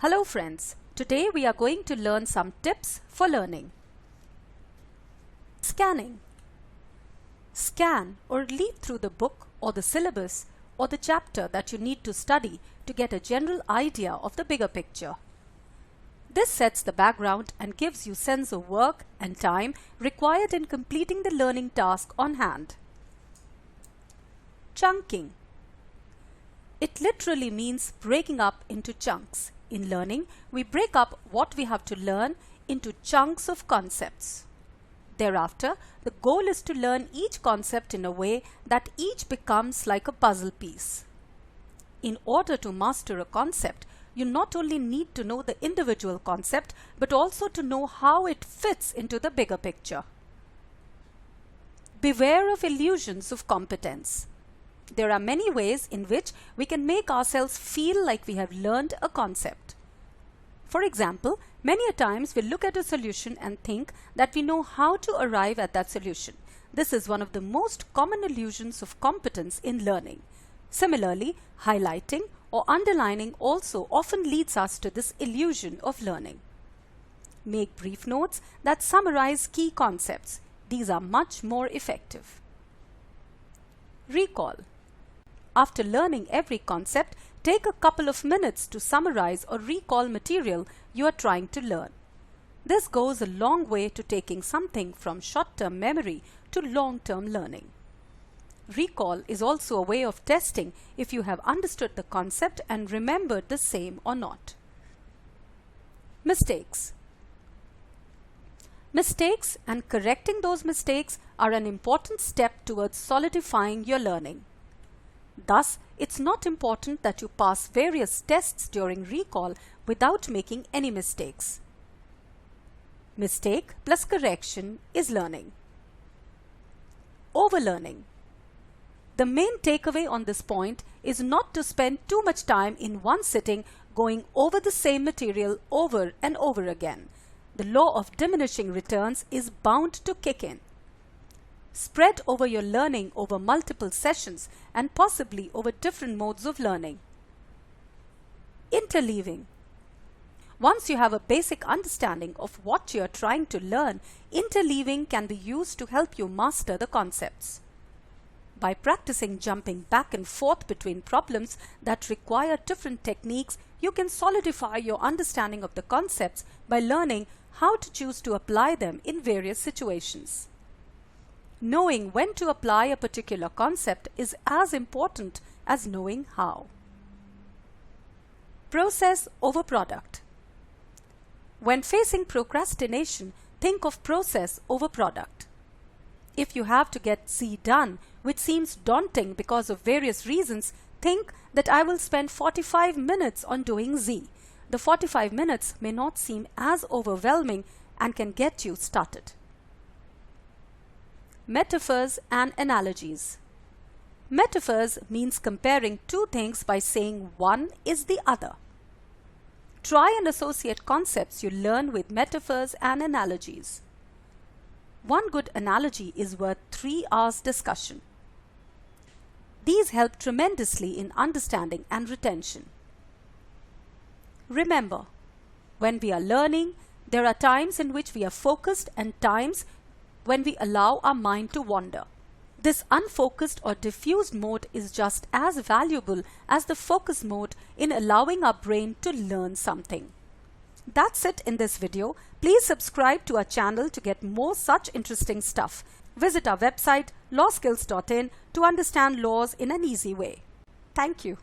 Hello friends, today we are going to learn some tips for learning. Scanning. Scan or leaf through the book or the syllabus or the chapter that you need to study to get a general idea of the bigger picture. This sets the background and gives you sense of work and time required in completing the learning task on hand. Chunking. It literally means breaking up into chunks. In learning, we break up what we have to learn into chunks of concepts. Thereafter, the goal is to learn each concept in a way that each becomes like a puzzle piece. In order to master a concept, you not only need to know the individual concept, but also to know how it fits into the bigger picture. Beware of illusions of competence. There are many ways in which we can make ourselves feel like we have learned a concept. For example, many a times we look at a solution and think that we know how to arrive at that solution. This is one of the most common illusions of competence in learning. Similarly, highlighting or underlining also often leads us to this illusion of learning. Make brief notes that summarize key concepts. These are much more effective. Recall. After learning every concept, take a couple of minutes to summarize or recall material you are trying to learn. This goes a long way to taking something from short-term memory to long-term learning. Recall is also a way of testing if you have understood the concept and remembered the same or not. Mistakes. Mistakes and correcting those mistakes are an important step towards solidifying your learning. Thus, it's not important that you pass various tests during recall without making any mistakes. Mistake plus correction is learning. Overlearning. The main takeaway on this point is not to spend too much time in one sitting going over the same material over and over again. The law of diminishing returns is bound to kick in. Spread over your learning over multiple sessions and possibly over different modes of learning. Interleaving. Once you have a basic understanding of what you are trying to learn, interleaving can be used to help you master the concepts. By practicing jumping back and forth between problems that require different techniques, you can solidify your understanding of the concepts by learning how to choose to apply them in various situations. Knowing when to apply a particular concept is as important as knowing how. Process over product. When facing procrastination, think of process over product. If you have to get Z done, which seems daunting because of various reasons, think that I will spend 45 minutes on doing Z. The 45 minutes may not seem as overwhelming and can get you started. Metaphors and analogies. Metaphors means comparing two things by saying one is the other. Try and associate concepts you learn with metaphors and analogies. One good analogy is worth 3 hours discussion. These help tremendously in understanding and retention. Remember, when we are learning, there are times in which we are focused and times when we allow our mind to wander. This unfocused or diffused mode is just as valuable as the focus mode in allowing our brain to learn something. That's it in this video. Please subscribe to our channel to get more such interesting stuff. Visit our website lawskills.in to understand laws in an easy way. Thank you.